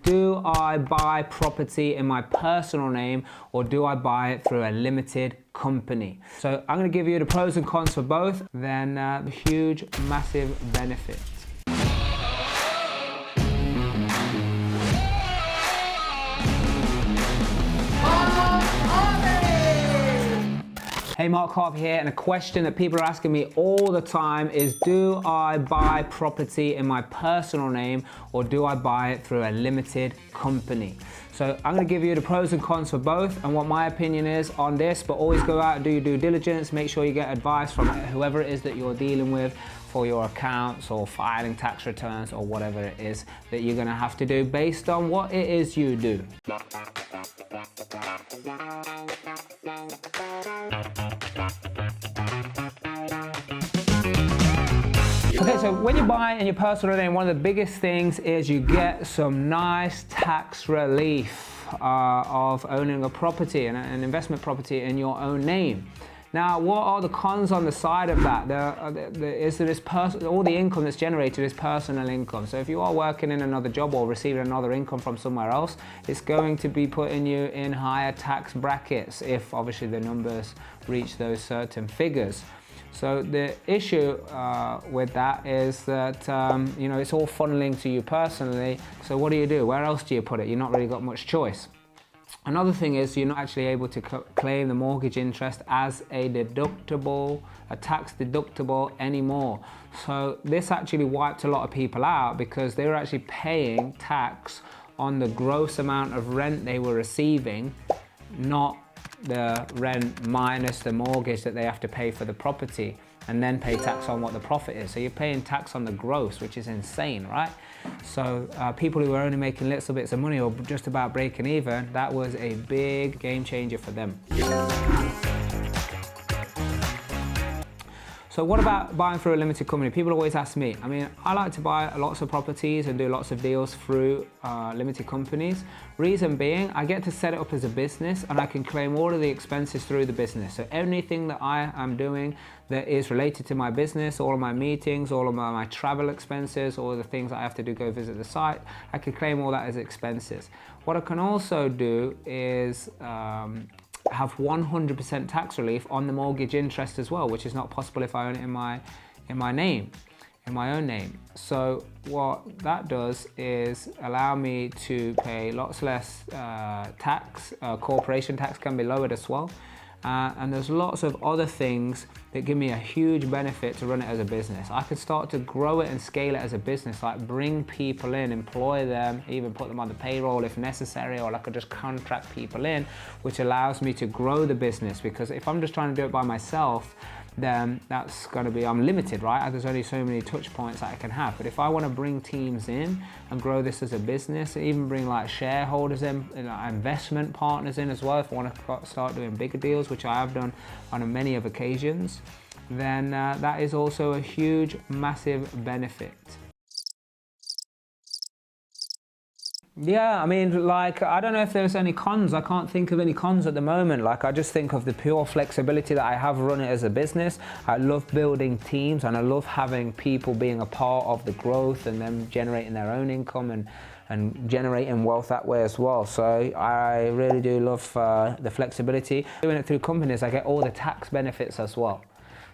do I buy property in my personal name or do I buy it through a limited company? So I'm going to give you the pros and cons for both, then the huge, massive benefits. Hey, Mark Harvey here, and a question that people are asking me all the time is, do I buy property in my personal name or do I buy it through a limited company? So I'm going to give you the pros and cons for both and what my opinion is on this, but always go out and do your due diligence. Make sure you get advice from whoever it is that you're dealing with for your accounts or filing tax returns or whatever it is that you're going to have to do based on what it is you do. Okay, so when you buy in your personal name, one of the biggest things is you get some nice tax relief of owning a property, an investment property in your own name. Now, what are the cons on the side of that? All the income that's generated is personal income. So if you are working in another job or receiving another income from somewhere else, it's going to be putting you in higher tax brackets if obviously the numbers reach those certain figures. So the issue with that is that it's all funneling to you personally. So what do? Where else do you put it? You've not really got much choice. Another thing is you're not actually able to claim the mortgage interest as a tax deductible anymore. So this actually wiped a lot of people out because they were actually paying tax on the gross amount of rent they were receiving, not the rent minus the mortgage that they have to pay for the property, and then pay tax on what the profit is. So you're paying tax on the gross, which is insane, right? So people who were only making little bits of money or just about breaking even, that was a big game changer for them. So what about buying through a limited company? People always ask me. I mean, I like to buy lots of properties and do lots of deals through limited companies. Reason being, I get to set it up as a business and I can claim all of the expenses through the business. So anything that I am doing that is related to my business, all of my meetings, all of my travel expenses, all of the things I have to do, go visit the site, I can claim all that as expenses. What I can also do is have 100% tax relief on the mortgage interest as well, which is not possible if I own it in my own name. So what that does is allow me to pay lots less tax. Corporation tax can be lowered as well. And there's lots of other things that give me a huge benefit to run it as a business. I could start to grow it and scale it as a business, like bring people in, employ them, even put them on the payroll if necessary, or I could just contract people in, which allows me to grow the business. Because if I'm just trying to do it by myself, then that's going to be, I'm limited, right? There's only so many touch points that I can have. But if I want to bring teams in and grow this as a business, even bring like shareholders in, investment partners in as well, if I want to start doing bigger deals, which I have done on many of occasions, then that is also a huge, massive benefit. Yeah, I mean, like, I don't know if there's any cons. I can't think of any cons at the moment. Like, I just think of the pure flexibility that I have run it as a business. I love building teams and I love having people being a part of the growth and them generating their own income and generating wealth that way as well. So I really do love the flexibility. Doing it through companies, I get all the tax benefits as well.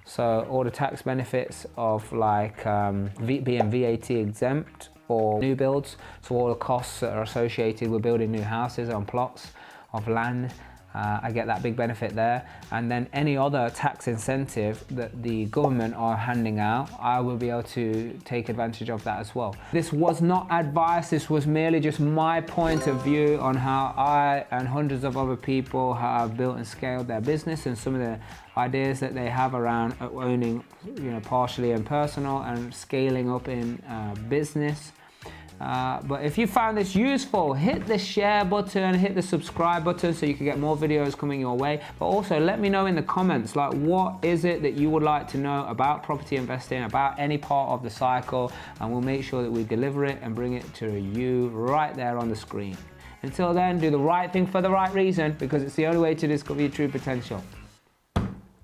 So all the tax benefits of like being VAT exempt for new builds, so all the costs that are associated with building new houses on plots of land, I get that big benefit there. And then any other tax incentive that the government are handing out, I will be able to take advantage of that as well. This was not advice, this was merely just my point of view on how I and hundreds of other people have built and scaled their business, and some of the ideas that they have around owning, partially in personal and scaling up in business. But if you found this useful, hit the share button, hit the subscribe button so you can get more videos coming your way. But also let me know in the comments, like, what is it that you would like to know about property investing, about any part of the cycle, and we'll make sure that we deliver it and bring it to you right there on the screen. Until then, do the right thing for the right reason, because it's the only way to discover your true potential.